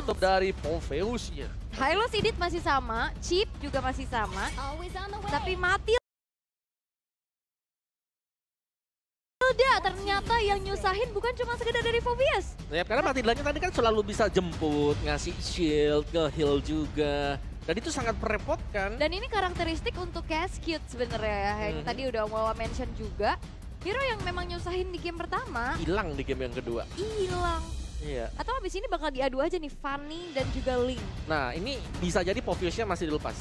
penutup dari Popheusnya. Hylos Idit masih sama, Chip juga masih sama, tapi mati. Udah, ternyata yang nyusahin bukan cuma sekedar dari Phobius. Ya, karena Matildanya tadi kan selalu bisa jemput, ngasih shield, nge-heal juga. Dan itu sangat merepotkan. Dan ini karakteristik untuk Cascade sebenarnya ya, yang tadi udah mau mention juga. Hero yang memang nyusahin di game pertama. Hilang di game yang kedua. Hilang. Iya. Atau abis ini bakal diadu aja nih, Fanny dan juga Link. Nah, ini bisa jadi Popheusnya masih dilepas.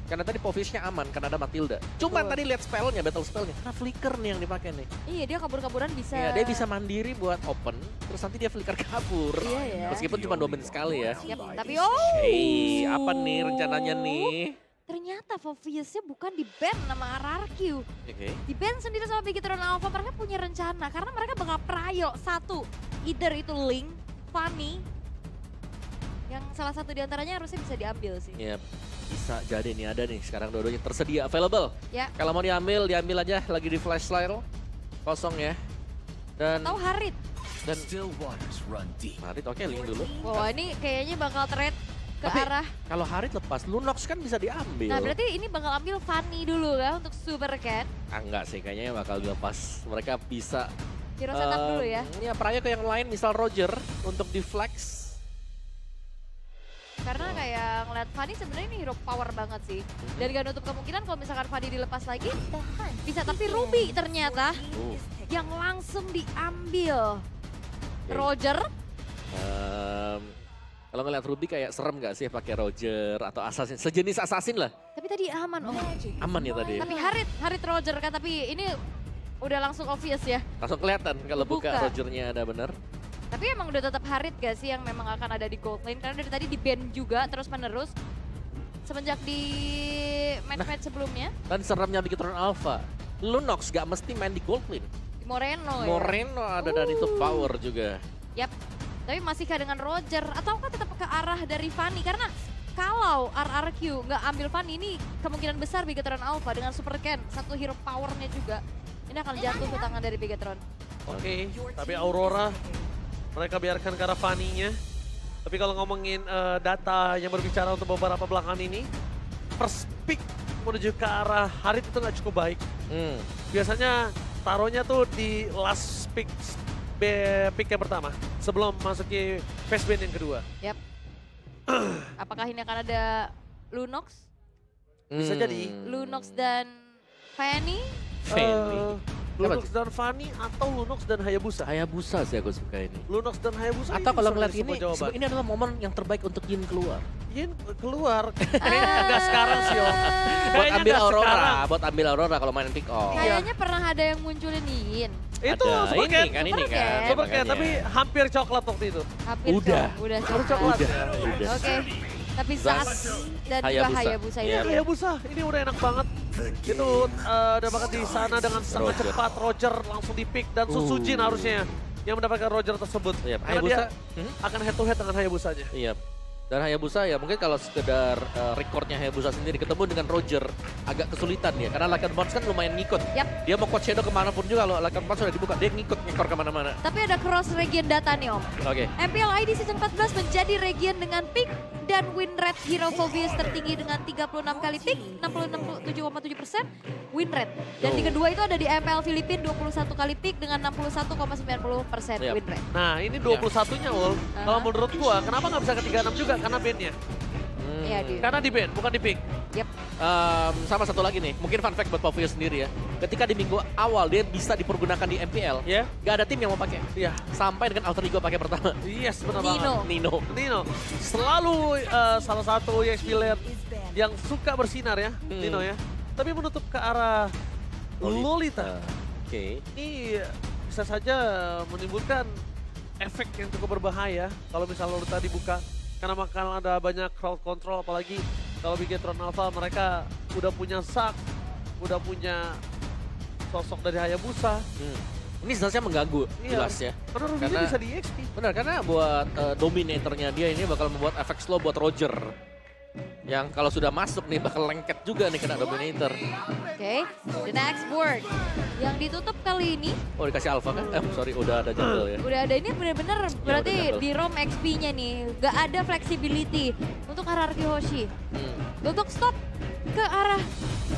Karena tadi Popheusnya aman, karena ada Matilda. Cuman tadi lihat spellnya, battle spellnya. Karena flicker nih yang dipakai nih. Iya, dia kabur-kaburan bisa. Iya, dia bisa mandiri buat open, terus nanti dia flicker kabur. Iya ya. Meskipun cuma 2 menit sekali ya. Yap, tapi Hey, apa nih rencananya nih? ternyata Phobiusnya bukan di-ban sama RRQ. Oke. Di-ban sendiri sama Bigetron Alpha, mereka punya rencana. Karena mereka bakal prayo satu. Either itu Link, Fanny. Yang salah satu diantaranya harusnya bisa diambil sih. Iya, bisa jadi nih ada nih sekarang dua-duanya tersedia available. Ya. Kalau mau diambil, diambil aja lagi di flash sale. Kosong ya. Dan Atau Harit. Harit oke, Link dulu. Wah, ini kayaknya bakal trade ke Tapi arah. kalau Harit lepas, Lunox kan bisa diambil. Nah, berarti ini bakal ambil Fanny dulu ya untuk Super Cat. Ah, enggak sih, kayaknya bakal dilepas. Mereka bisa Hero setup dulu ya. Ya, prayo ke yang lain, misal Roger untuk di flex. Karena kayak ngeliat Fanny sebenarnya ini hero power banget sih. Dan gak nutup kemungkinan kalau misalkan Fanny dilepas lagi, bisa. Tapi Ruby ternyata yang langsung diambil. Roger. Kalau ngeliat Ruby kayak serem gak sih pakai Roger atau Assassin, sejenis Assassin lah. Tapi tadi aman om. Aman ya tadi. Tapi Harit Roger kan, tapi ini udah langsung obvious ya. Langsung kelihatan kalau buka Kebuka. Rogernya ada bener. Tapi emang udah tetap Harit gak sih yang memang akan ada di gold lane? Karena dari tadi di-ban juga terus menerus. Semenjak di match-match sebelumnya. Dan seremnya Bigetron Alpha, Lunox gak mesti main di gold lane. Di Moreno ya. Moreno ada dari itu power juga. Yap, tapi masihkah dengan Roger? Ataukah tetap ke arah dari Fanny? Karena kalau RRQ nggak ambil Fanny, ini kemungkinan besar Bigetron Alpha dengan Super Ken, satu hero powernya juga. Ini akan jatuh ke tangan dari Bigetron. Oke, tapi Aurora mereka biarkan ke arah Fanny-nya. Tapi kalau ngomongin data yang berbicara untuk beberapa belakangan ini, first pick menuju ke arah Harit itu nggak cukup baik. Biasanya taruhnya tuh di last pick yang pertama sebelum masuki face band yang kedua. Yap. Apakah ini akan ada Lunox? Bisa jadi. Lunox dan Fanny? Lunox dan Fanny atau Lunox dan Hayabusa? Hayabusa sih aku suka ini. Lunox dan Hayabusa. Atau kalau ngeliat sebuah ini, jawaban. ini adalah momen yang terbaik untuk Yin keluar. Yin keluar. Kayaknya nggak sekarang sih om. Buat Kayaknya ambil nggak Aurora, sekarang. buat ambil Aurora kalau main pick off. Kayaknya pernah ada yang munculin Yin. Itu Ada Super Cat. ini kan, Super Cat. Super Cat, makanya. tapi hampir coklat waktu itu. Hampir Udah. udah Baru coklat. Udah. Oke. Tapi Zas dan juga Hayabusa Iya. itu. Hayabusa, ini udah enak banget. Itu udah banget di sana dengan sangat Roger. cepat. Roger langsung di pick dan Susujin harusnya yang mendapatkan Roger tersebut. Iya, Karena Hayabusa. dia akan head to head dengan Hayabusanya. Iya. Dan Hayabusa ya mungkin kalau sekedar recordnya Hayabusa sendiri ketemu dengan Roger agak kesulitan ya. Karena Lycan Bounce kan lumayan ngikut. Yap. Dia mau quad shadow kemanapun juga kalau Lycan Bounce sudah dibuka. Dia ngikut ngikor kemana-mana. Tapi ada cross region data nih om. Oke. MPL ID Season 14 menjadi region dengan pick dan win rate Hero Phobius tertinggi dengan 36 kali pick, 67,7% win rate. Dan di kedua itu ada di MPL Filipina 21 kali pick dengan 61,90% Yap. win rate. Nah ini 21-nya Ul. Kalau menurut gua kenapa nggak bisa ke 36 juga? Karena bandnya. Iya dia. Karena di band, bukan di pick. Yap. Sama satu lagi nih, mungkin fun fact buat Popheus sendiri ya. Ketika di minggu awal dia bisa dipergunakan di MPL, Ya. gak ada tim yang mau pakai. Iya. Sampai dengan alter ego pakai pertama. Yes, benar Nino. banget. Nino. Selalu salah satu EXP player yang suka bersinar ya, Nino ya. Tapi menutup ke arah Lolita. Oke. Ini bisa saja menimbulkan efek yang cukup berbahaya kalau misalnya Lolita dibuka. Karena bakal ada banyak crowd control, apalagi kalau Bigetron Alpha mereka udah punya Zac, udah punya sosok dari Hayabusa. Ini sebenarnya mengganggu, Iya. jelas ya. Karena Ruby Karena- bisa di EXP. Benar, karena buat dominatornya dia ini bakal membuat efek slow buat Roger. Yang kalau sudah masuk nih bakal lengket juga nih kena Dominator. Oke, the next board. Yang ditutup kali ini. Oh dikasih Alpha kan? Sorry udah ada jungle ya. Udah ada ini bener-bener berarti udah di ROM XP-nya nih. Gak ada flexibility untuk hierarchy Hoshi. Untuk stop ke arah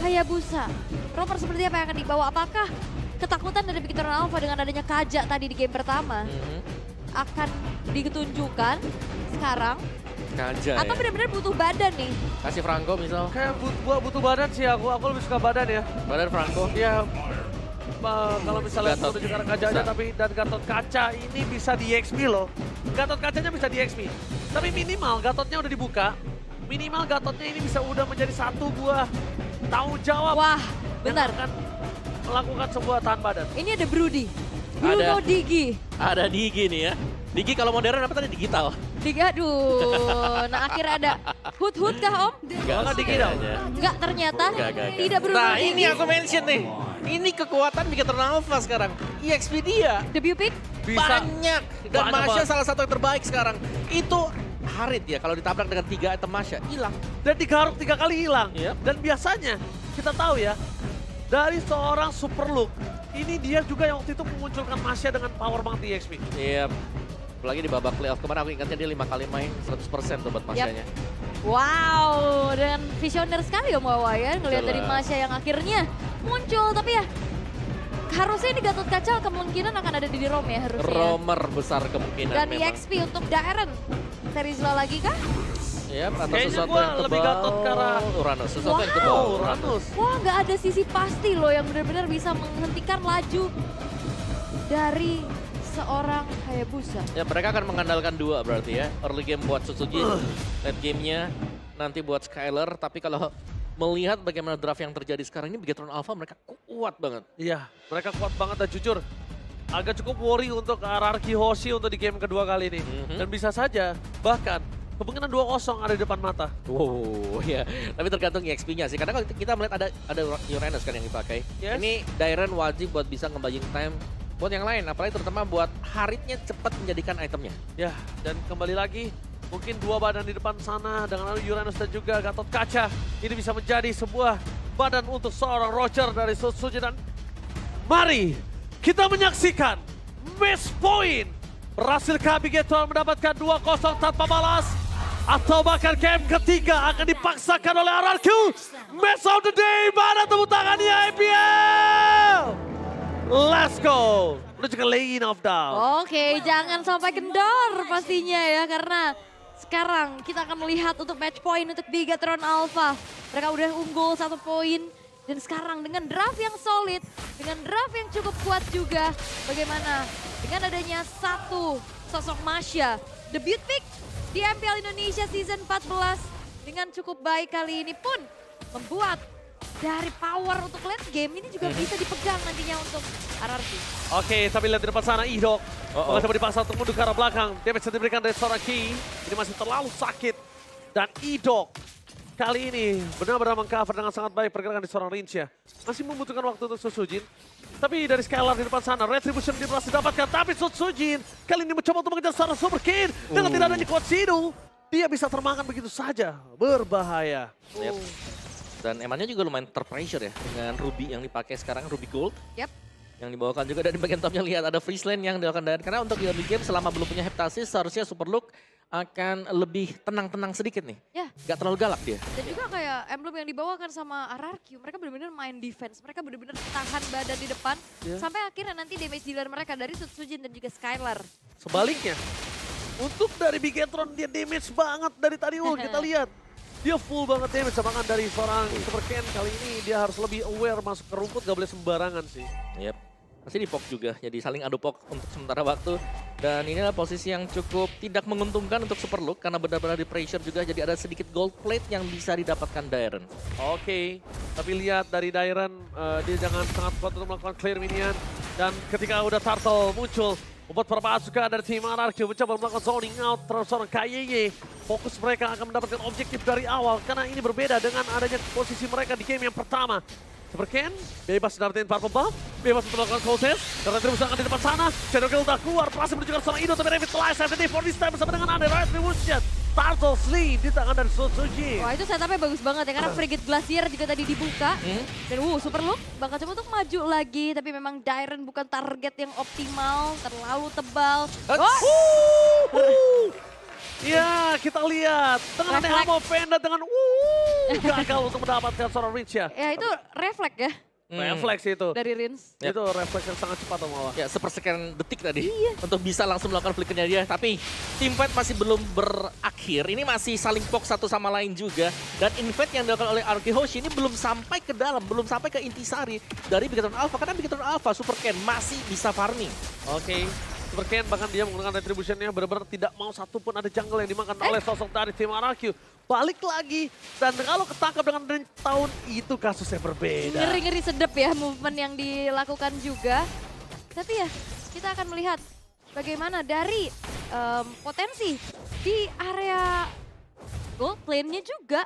Hayabusa. Romer seperti apa yang akan dibawa? Apakah ketakutan dari Big Eternal Alpha dengan adanya Kaja tadi di game pertama akan ditunjukkan sekarang? Kaja Atau ya. benar-benar butuh badan nih? Kasih Franco misal. Kayak butuh badan sih aku lebih suka badan ya. Badan Franco. Ya kalau misalnya Gatot. menuju ke arah Kaja aja, Bisa. tapi dan Gatot Kaca ini bisa di XP loh. Gatot Kacanya bisa di XP. Tapi minimal Gatotnya udah dibuka. Minimal Gatotnya ini bisa udah menjadi satu buah tanggung jawab. Wah, yang benar. akan melakukan sebuah tahan badan. Ini ada Broody. Bruno Ada. Digi. Ada Digi nih ya. Digi kalau modern apa tadi digital? Digi, aduh. Nah akhirnya ada Hood kah Om? Enggak Digi dong. Enggak ternyata. Enggak. Tidak Bruno Nah Digi. ini aku mention nih. Ini kekuatan Big Eternal Alpha sekarang. EXP dia Debut pick. Bisa. banyak. Dan Banyak Masya banget. salah satu yang terbaik sekarang. Itu Harit ya kalau ditabrak dengan 3 item Masya hilang. Dan digaruk 3 kali hilang. Yep. Dan biasanya kita tahu ya, dari seorang Super Look, ini dia juga yang waktu itu memunculkan Masya dengan power banget di EXP. Iya. Apalagi di babak playoff kemarin aku ingatnya dia 5 kali main 100% tuh buat Masyanya. Wow, dan visioner sekali Om Wawa ya. Ngelihat dari Jelas. Masya yang akhirnya muncul. Tapi ya harusnya ini Gatot Kaca kemungkinan akan ada di ROM ya harusnya. Romer besar kemungkinan Dan memang. EXP untuk Daren. Terizla lagi kah? Iya, atau Kayaknya sesuatu gua yang tebal. lebih Gatot ke arah Uranus, sesuatu yang Wow. tebal. Oh, Uranus. Wah, nggak ada sisi pasti loh yang benar-benar bisa menghentikan laju dari seorang Hayabusa. Ya mereka akan mengandalkan 2 berarti ya. Early game buat Suzuki, late gamenya nanti buat Skyler. Tapi kalau melihat bagaimana draft yang terjadi sekarang ini, Big Eternal Alpha mereka kuat banget. Iya, mereka kuat banget dan jujur. Agak cukup worry untuk hierarchy Hoshi untuk di game kedua kali ini. Dan bisa saja, bahkan kemungkinan 2-0 ada di depan mata. Wow, ya. Tapi tergantung EXP-nya sih. Karena kalau kita melihat ada Uranus kan yang dipakai. Yes. Ini Dairen wajib buat bisa nge-buying time buat yang lain. Apalagi terutama buat Haritnya cepat menjadikan itemnya. Ya, dan kembali lagi, mungkin 2 badan di depan sana dengan Uranus dan juga Gatot Kaca. Ini bisa menjadi sebuah badan untuk seorang Roger dari Suzuki. Dan mari kita menyaksikan match point. Berhasilkah Big Eternal mendapatkan 2-0 tanpa balas? Atau bahkan game ketiga akan dipaksakan oleh RRQ. Match of the day, mana tepuk tangannya IPL? Let's go. Menuju ke lane of down. Oke, jangan sampai kendor pastinya ya, karena sekarang kita akan melihat untuk match point untuk Big Eternal Alpha. Mereka udah unggul 1 poin. Dan sekarang dengan draft yang solid, dengan draft yang cukup kuat juga, bagaimana dengan adanya satu sosok Masya, debut pick di MPL Indonesia Season 14 dengan cukup baik kali ini pun membuat dari power untuk late game ini juga bisa dipegang nantinya untuk RRQ. Oke, tapi lihat di depan sana Idok. Mencoba dipaksa untuk mundur ke arah belakang. Damage yang diberikan dari seorang Ki. Ini masih terlalu sakit. Dan Idok kali ini benar-benar mengcover dengan sangat baik pergerakan di seorang Rincia. Masih membutuhkan waktu untuk Susujin. Tapi dari Skylar di depan sana, Retribution dia berhasil didapatkan. Tapi Susujin kali ini mencoba untuk mengejar seorang Super King. Dengan tidak adanya Kotsinu, dia bisa termakan begitu saja. Berbahaya. Yep. Dan emangnya juga lumayan terpressure ya dengan Ruby yang dipakai sekarang, Ruby Gold. Yap. Yang dibawakan juga dari bagian topnya lihat ada freeze lane yang dilakukan Dairen. Karena untuk di early game selama belum punya Heptasis seharusnya Super Look akan lebih tenang-tenang sedikit nih. Ya. Gak terlalu galak dia. Dan juga kayak emblem yang dibawakan sama RRQ, mereka benar-benar main defense, mereka benar-benar tahan badan di depan, sampai akhirnya nanti damage dealer mereka dari Sutsujin dan juga Skylar. Sebaliknya, untuk dari Big Etron dia damage banget dari tadi. Kita lihat. Dia full banget damage, sedangkan dari seorang Super Ken kali ini dia harus lebih aware masuk ke rumput, gak boleh sembarangan sih. Yep. Masih di poke juga, jadi saling adu poke untuk sementara waktu. Dan ini adalah posisi yang cukup tidak menguntungkan untuk Super Look karena benar-benar di pressure juga, jadi ada sedikit gold plate yang bisa didapatkan Dairen. Oke, tapi lihat dari Dairen, dia jangan sangat kuat untuk melakukan clear minion. Dan ketika udah Turtle muncul, membuat beberapa asuka dari tim RRQ mencoba melakukan zoning out terhadap seorang KYY. Fokus mereka akan mendapatkan objektif dari awal karena ini berbeda dengan adanya posisi mereka di game yang pertama. Super Ken bebas dapetin Purple Buff, bebas untuk melakukan Soul Test. Dan Retribution akan di depan sana. Shadow Kill udah keluar, berhasil menunjukkan seorang Ido tapi Revitalize FTD for this time bersama dengan Ade Retribution. Turtle Sleeve di tangan dari Suzuki. Wah itu setupnya bagus banget ya, karena Frigate Glacier juga tadi dibuka. Dan Super Look bakal coba untuk maju lagi, tapi memang Dairen bukan target yang optimal, terlalu tebal. Ya, kita lihat dengan Refleks. Amo Panda dengan gagal untuk mendapatkan seorang Rich ya. Ya itu refleks ya Refleks itu. dari Rins. Yep. Itu refleks yang sangat cepat Om Awa. Ya, sepersekian detik tadi untuk bisa langsung melakukan flickernya dia. Tapi team fight masih belum berakhir. Ini masih saling poke satu sama lain juga. Dan invade yang dilakukan oleh Aoki Hoshi ini belum sampai ke dalam, belum sampai ke intisari dari Bigetron Alpha. Karena Bigetron Alpha, Super Ken masih bisa farming. Oke. Super Ken bahkan dia menggunakan retributionnya benar-benar tidak mau satupun ada jungle yang dimakan oleh sosok dari tim RRQ. Balik lagi, dan kalau ketangkap dengan range tahun itu kasusnya berbeda. Ngeri-ngeri sedep ya movement yang dilakukan juga. Tapi ya kita akan melihat bagaimana dari potensi di area gold lane-nya juga,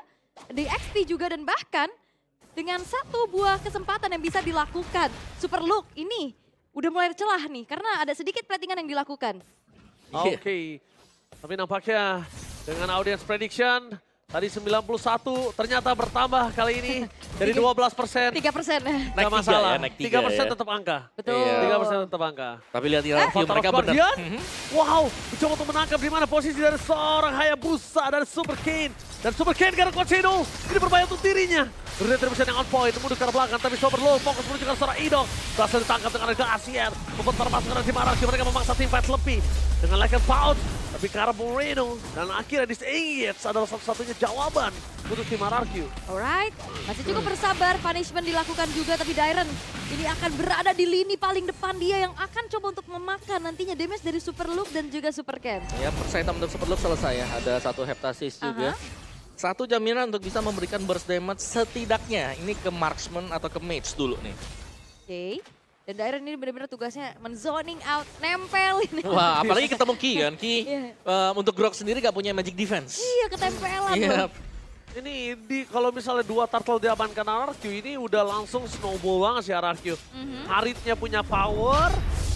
di XP juga, dan bahkan dengan satu buah kesempatan yang bisa dilakukan. Super Look ini udah mulai celah nih karena ada sedikit platingan yang dilakukan. Oke. Tapi nampaknya dengan audience prediction tadi 91 ternyata bertambah kali ini dari 12%. 3%. Nggak Naik masalah. 3 ya, 3% ya. tetap angka. Betul. Iya. 3% tetap angka. Tapi lihat review mereka Avatar of benar. Guardian. Wow, mencoba untuk menangkap di mana posisi dari seorang Hayabusa dan Super Kane. Dan Super Kane karena Kochino, ini berbahaya untuk dirinya. Retribution yang on point, mundur ke arah belakang, tapi Sober Low fokus menuju ke seorang Idok. Berhasil ditangkap dengan Glacier. Membuat permasalahan dari tim RRQ, mereka memaksa tim fight lebih. Dengan Like and Pound, tapi ke arah Moreno. Dan akhirnya Disengage adalah satu-satunya jawaban untuk tim RRQ. Alright, masih cukup bersabar, punishment dilakukan juga, tapi Dairen ini akan berada di lini paling depan, dia yang akan coba untuk memakan nantinya damage dari Super Look dan juga Super Ken. Ya, first item untuk Super Look selesai ya. Ada satu Heptasis juga. Satu jaminan untuk bisa memberikan burst damage setidaknya ini ke marksman atau ke mage dulu nih. Oke, dan Dairen ini benar-benar tugasnya men-zoning out, nempel ini. Wah, apalagi ketemu Ki kan. Ki Iya. untuk Grok sendiri gak punya magic defense. Iya, ketempelan Iya. loh. Ini kalau misalnya 2 turtle diamankan RRQ, ini udah langsung snowball banget sih RRQ. Haritnya punya power,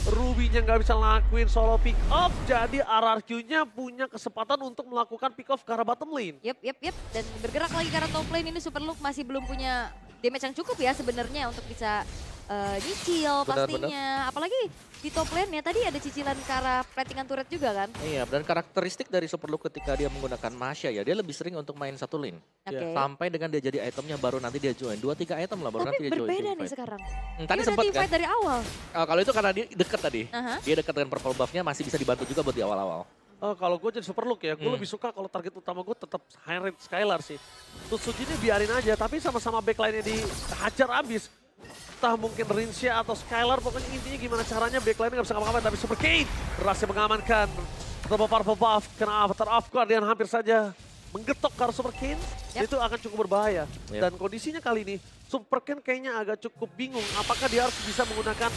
Ruby-nya nggak bisa ngelakuin solo pick off, jadi RRQ-nya punya kesempatan untuk melakukan pick off ke arah bottom lane. Yep. Dan bergerak lagi ke arah top lane ini Super Look masih belum punya damage yang cukup ya sebenarnya untuk bisa nyicil pastinya. Apalagi di top lane-nya tadi ada cicilan ke arah platingan turret juga kan. Iya, dan karakteristik dari Super Look ketika dia menggunakan Masha ya, dia lebih sering untuk main satu lane. Oke. Sampai dengan dia jadi itemnya baru nanti dia join. 2-3 item lah baru Tapi nanti dia join. berbeda nih teamfight. sekarang. Tadi Dia udah sempat kan, teamfight dari awal. kalau itu karena dia deket tadi. Aha. Dia dekat dengan purple buff-nya masih bisa dibantu juga buat di awal-awal. Kalau gue jadi Super Look ya, gue lebih suka kalau target utama gue tetap high rate Skylar sih. Tusuji ini biarin aja, tapi sama-sama backline-nya dihajar abis. Entah mungkin Rinsya atau Skylar, pokoknya intinya gimana caranya backline-nya gak bisa ngapa-ngapain. Tapi Super Kane berhasil mengamankan double purple buff, kena Avatar of Guardian hampir saja menggetok ke arah Super Kane. Itu akan cukup berbahaya. Dan kondisinya kali ini, Super Kane kayaknya agak cukup bingung apakah dia harus bisa menggunakan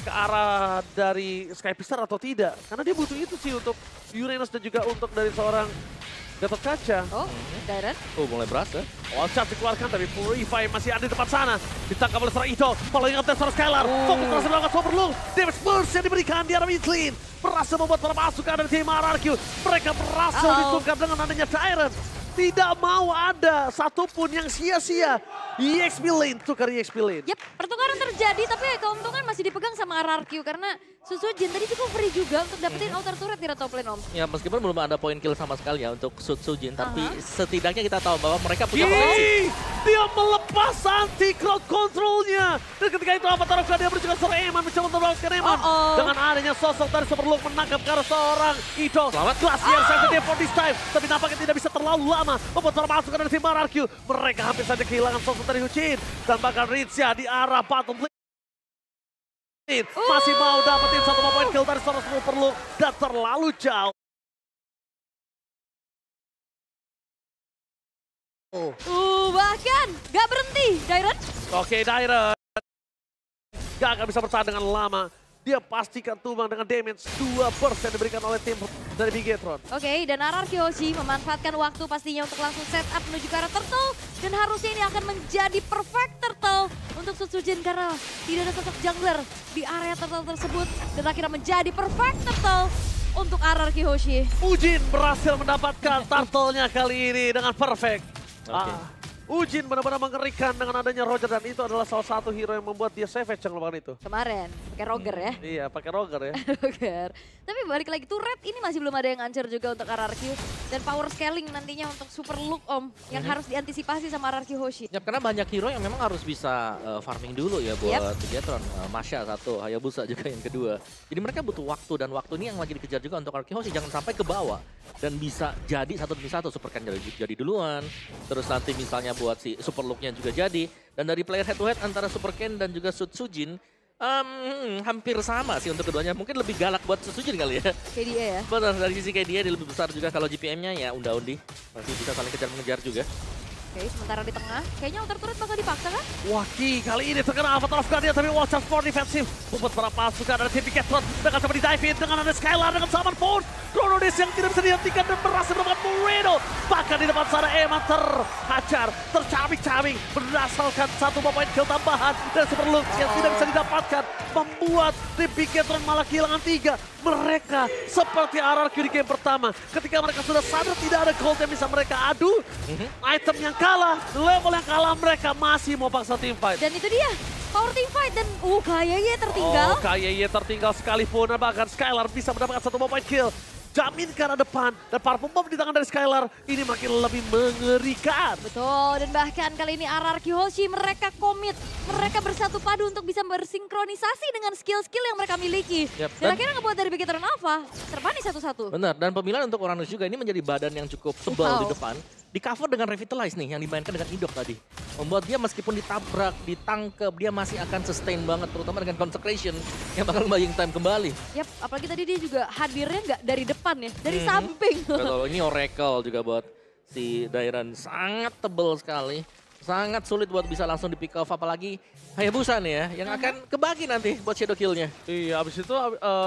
ke arah dari Sky Pistar atau tidak. Karena dia butuh itu sih untuk Uranus dan juga untuk dari seorang Gatot Kaca. Oh, Dairen. Oh, mulai berasa. Wall Charge dikeluarkan tapi Purify masih ada di depan sana. Ditangkap oleh seorang Ito. Following up dari seorang Skylar. Fokus terus melakukan Super Look. Damage burst yang diberikan di arah mid lane. Berhasil membuat para pasukan dari tim RRQ. Mereka berhasil ditungkap dengan adanya Dairen. Tidak mau ada satupun yang sia-sia. EXP lane, tukar EXP lane. Yap, pertukaran terjadi tapi keuntungan masih dipegang sama RRQ karena Susujin tadi cukup free juga untuk dapetin outer turret di top lane, Om. Ya meskipun belum ada poin kill sama sekali ya untuk Sutsujin, tapi setidaknya kita tahu bahwa mereka punya potensi. Dia melepas anti-crowd control-nya. Dan ketika itu Avatar of Guardian berjuang seorang Eman mencoba untuk membalaskan Eman. Dengan adanya sosok dari Super Look menangkap ke arah seorang Ito. Selamat. Glacier sampai for this time. Tapi nampaknya tidak bisa terlalu lama. Membuat para pasukan dari tim RRQ. Mereka hampir saja kehilangan sosok dari Huchin. Dan bahkan Rinsya di arah bottom lane. Masih mau dapetin satu poin kill dari seorang Super Look. Dan terlalu jauh. Bahkan gak berhenti, Dairen. Oke, Dairen. Gak bisa bertahan dengan lama. Dia pastikan tumbang dengan damage 2% diberikan oleh tim dari Bigetron. Oke, dan RRQ Hoshi memanfaatkan waktu pastinya untuk langsung set up menuju ke arah turtle. Dan harusnya ini akan menjadi perfect turtle untuk Sutsujin karena tidak ada sosok jungler di area turtle tersebut. Dan akhirnya menjadi perfect turtle untuk RRQ Hoshi. Ujin berhasil mendapatkan turtle-nya kali ini dengan perfect. Oke. Ujin benar-benar mengerikan dengan adanya Roger dan itu adalah salah satu hero yang membuat dia savage yang melakukan itu. Kemarin, pakai Roger ya. Iya, pakai Roger ya. Roger. Tapi balik lagi tuh Red ini masih belum ada yang ancur juga untuk RRQ. Dan power scaling nantinya untuk super look Om. Yang harus diantisipasi sama RRQ Hoshi. Ya, karena banyak hero yang memang harus bisa farming dulu ya buat Bigetron. Masya satu, Hayabusa juga yang kedua. Jadi mereka butuh waktu dan waktu ini yang lagi dikejar juga untuk RRQ Hoshi. Jangan sampai ke bawah dan bisa jadi satu demi satu. Super Ken jadi duluan. Terus nanti misalnya buat si super look-nya juga jadi. Dan dari player head to head antara Super Ken dan juga Sujin hampir sama sih untuk keduanya. Mungkin lebih galak buat Sujin kali ya. KDA ya. Benar, dari sisi kayak dia lebih besar juga kalau GPM-nya ya unda-undi. Masih bisa saling kejar mengejar juga. Oke, sementara di tengah. Kayaknya Outer Turret bakal dipaksa kan? Waki kali ini terkena Avatar of Guardian tapi Watch Out for defensif. Membuat para pasukan ada tim Bigetron dengan coba di dive in dengan ada Skylar dengan Summon Phone. Chronodis yang tidak bisa dihentikan dan berhasil mendapatkan Moreno. Bahkan di depan sana Emma terhajar, tercabik-cabik berdasarkan satu point kill tambahan dan Super Lux yang tidak bisa didapatkan. Membuat tim Bigetron malah kehilangan 3. Mereka seperti RRQ di game pertama. Ketika mereka sudah sadar tidak ada gold yang bisa mereka adu. Item yang kalah, level yang kalah mereka masih mau paksa team fight. Dan itu dia, power team fight dan KYY tertinggal. Oh, KYY tertinggal sekalipun bahkan Skylar bisa mendapatkan satu point kill. Jaminkan ada depan dan para pembom di tangan dari Skylar ini makin lebih mengerikan. Betul, dan bahkan kali ini RRQ Hoshi mereka komit, mereka bersatu padu untuk bisa bersinkronisasi dengan skill-skill yang mereka miliki. Yep, Dan akhirnya ngebuat dari Bigetron Alpha terpanis satu-satu. Benar, dan pemilihan untuk Uranus juga ini menjadi badan yang cukup tebal di depan. Di cover dengan Revitalize nih yang dimainkan dengan Idok tadi. Membuat dia meskipun ditabrak, ditangkep, dia masih akan sustain banget. Terutama dengan Consecration yang bakal buying time kembali. Yap, apalagi tadi dia juga hadirnya nggak dari depan ya, dari samping. Betul, ini Oracle juga buat si Dairan. Sangat tebal sekali. Sangat sulit buat bisa langsung di pick off. Apalagi Hayabusa nih ya, yang akan kebagi nanti buat shadow kill-nya. Iya, abis itu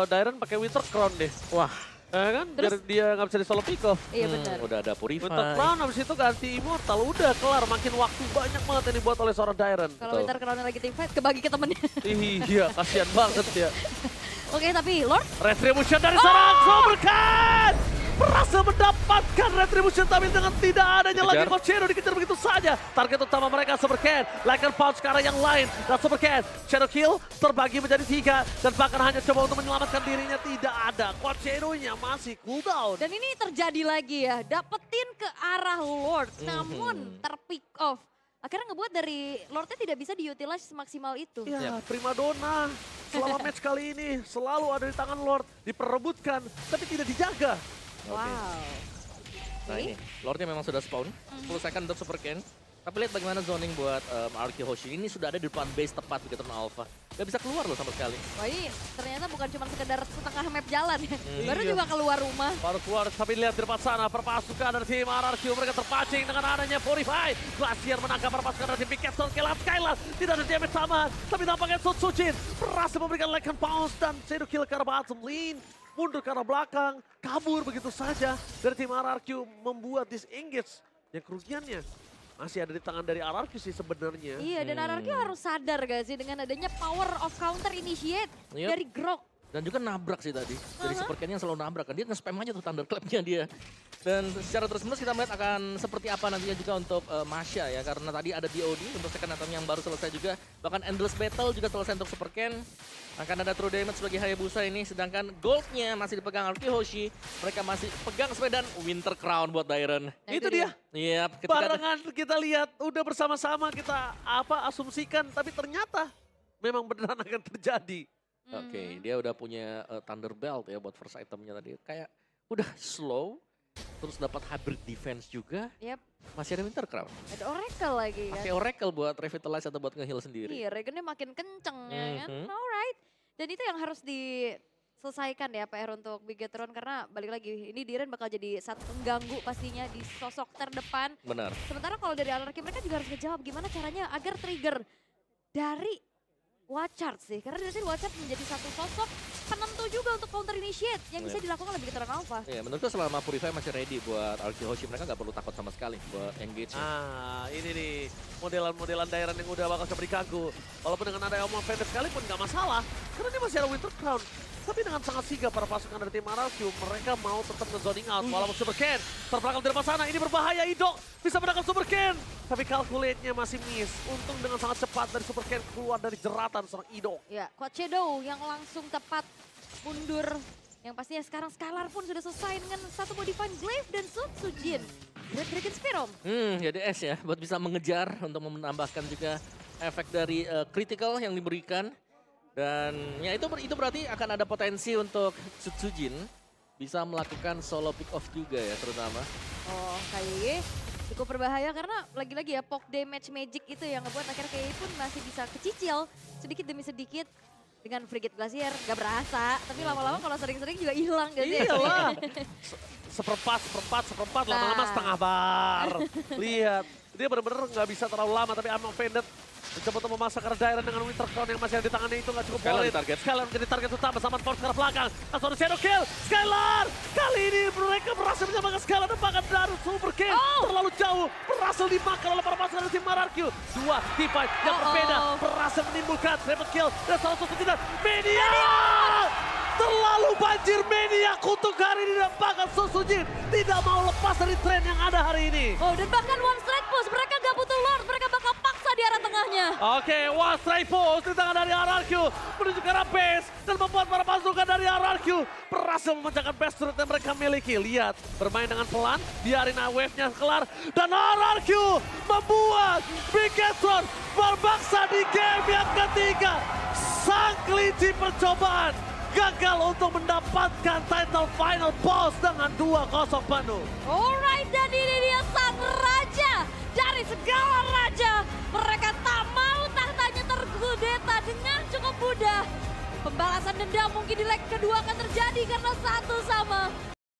Dairan pakai Winter Crown deh. Wah. Kan biar dia nggak bisa di solo pick off. Iya benar. Udah ada Purify. Winter Crown abis itu ganti Immortal, udah kelar. Makin waktu banyak banget yang dibuat oleh seorang Dairan. Kalau Winter Crown lagi team fight, kebagi ke temennya. Iya, kasihan banget ya. Oke, tapi Lord Retribution dari seorang Supercat berhasil mendapatkan Retribution tapi dengan tidak adanya lagi Cochero dikejar begitu saja. Target utama mereka Supercat, Laker Pouch ke arah yang lain dan Supercat Shadow Kill terbagi menjadi 3 dan bahkan hanya coba untuk menyelamatkan dirinya tidak ada. Cochero-nya masih cooldown. dan ini terjadi lagi ya, dapetin ke arah Lord, namun terpick off. Akhirnya ngebuat dari Lordnya tidak bisa diutilize semaksimal itu. Ya, primadona selama match kali ini selalu ada di tangan Lord, diperebutkan tapi tidak dijaga. Wow. Nah ini, Lordnya memang sudah spawn. 10 second untuk Super Ken. Tapi lihat bagaimana zoning buat RRQ Hoshi. Ini sudah ada di depan base tepat Bigetron Alpha. Gak bisa keluar loh sama sekali. Wah ini ternyata bukan cuma sekedar setengah map jalan ya. Baru Iya. juga keluar rumah. Baru keluar, tapi lihat di depan sana perpasukan dari tim RRQ mereka terpancing dengan adanya Purify. Glacier menangkap perpasukan dari tim Bigetron, kehilangan Skylar. Tidak ada damage sama, tapi nampaknya Sujin berhasil memberikan Laken Pounce dan Shadow Kill ke arah bottom lane. Mundur ke arah belakang, kabur begitu saja dari tim RRQ membuat disengage. Yang kerugiannya masih ada di tangan dari RRQ sih sebenarnya. Iya dan RRQ harus sadar gak sih dengan adanya power of counter initiate Yep. dari Grok. Dan juga nabrak sih tadi. Dari Super Ken yang selalu nabrak kan. Dia nge-spam aja tuh Thunderclap-nya dia. Dan secara terus-menerus kita melihat akan seperti apa nantinya juga untuk Masha ya. Karena tadi ada DOD untuk second item yang baru selesai juga. Bahkan Endless Battle juga selesai untuk Super Ken. Akan ada True Damage sebagai Hayabusa ini. Sedangkan goldnya masih dipegang RRQ Hoshi. Mereka masih pegang sepedan Winter Crown buat Dairon. Nah, Itu dia. Iya. Barengan kita lihat, udah bersama-sama kita asumsikan, tapi ternyata memang beneran akan terjadi. Oke, dia udah punya Thunder Belt ya buat first itemnya tadi. Kayak udah slow, terus dapat hybrid defense juga. Yep. Masih ada Winter Crown. Ada Oracle lagi kan. Pakai Oracle buat revitalize atau buat nge-heal sendiri. Iya, regennya makin kenceng ya kan. Alright. Dan itu yang harus diselesaikan ya PR untuk Bigetron karena balik lagi ini Diren bakal jadi satu pengganggu pastinya di sosok terdepan. Benar. Sementara kalau dari RRQ mereka juga harus ngejawab gimana caranya agar trigger dari Watchard sih. Karena dari Watchard menjadi satu sosok penentu juga untuk counter initiate yang bisa dilakukan oleh Bigetron Alpha. Iya, menurutku selama Purify masih ready buat RRQ Hoshi, mereka nggak perlu takut sama sekali buat engage. Ini nih modelan-modelan daerah yang udah bakal coba diganggu. Walaupun dengan ada omong pendek sekalipun nggak masalah. Karena dia masih ada Winter Crown. Tapi dengan sangat sigap para pasukan dari tim RRQ, mereka mau tetap nge-zoning out. Walaupun Super Ken terbelakang di depan sana, ini berbahaya. Idok bisa menangkap Super Ken. Tapi calculate-nya masih miss. Untung dengan sangat cepat dari Super Ken keluar dari jeratan seorang Idok. Ya, Coach Shadow yang langsung tepat mundur. Yang pastinya sekarang Scalar pun sudah selesai dengan satu modifan Glaive dan Sun Sujin. Red Dragon Spearom. Jadi S ya, buat bisa mengejar untuk menambahkan juga efek dari critical yang diberikan. Dan ya itu berarti akan ada potensi untuk Sutsujin bisa melakukan solo pick off juga ya terutama. Oh, KYY cukup berbahaya karena lagi-lagi ya poke damage magic itu yang ngebuat akhirnya KYY pun masih bisa kecicil sedikit demi sedikit. Dengan Frigate Glacier gak berasa, tapi lama-lama kalau sering-sering juga hilang gak sih? Iyalah. Seperempat, lama-lama setengah bar. Lihat, dia benar-benar nggak bisa terlalu lama, tapi I'm offended. Mencoba untuk memaksa ke arah daerah dengan Winter Crown yang masih ada di tangannya itu nggak cukup Skylar solid. target. Skylar menjadi target utama sama Force ke arah belakang. Langsung ada Shadow Kill. Skylar! Kali ini mereka berhasil menyamakan Skylar dan bahkan Darus Super Kill. Terlalu jauh, berhasil dimakan oleh para pasukan dari tim RRQ. Dua divide yang berbeda, berhasil menimbulkan triple kill. Dan salah satu tidak, Media! Terlalu banjir Maniac untuk hari ini dan bahkan Sutsujin tidak mau lepas dari tren yang ada hari ini. Oh, dan bahkan one strike push, mereka gak butuh Lord, mereka bakal paksa di arah tengahnya. Oke, one strike push di tangan dari RRQ menuju ke arah base dan membuat para pasukan dari RRQ berhasil memecahkan base turret yang mereka miliki. Lihat, bermain dengan pelan, biarin wave-nya kelar dan RRQ membuat Bigetron berbangsa di game yang ketiga. Sang kelinci percobaan gagal untuk mendapatkan title final boss dengan 2-0 penuh. Alright, dan ini dia sang raja dari segala raja. Mereka tak mau tahtanya terkudeta dengan cukup mudah. Pembalasan dendam mungkin di leg kedua akan terjadi karena 1-1.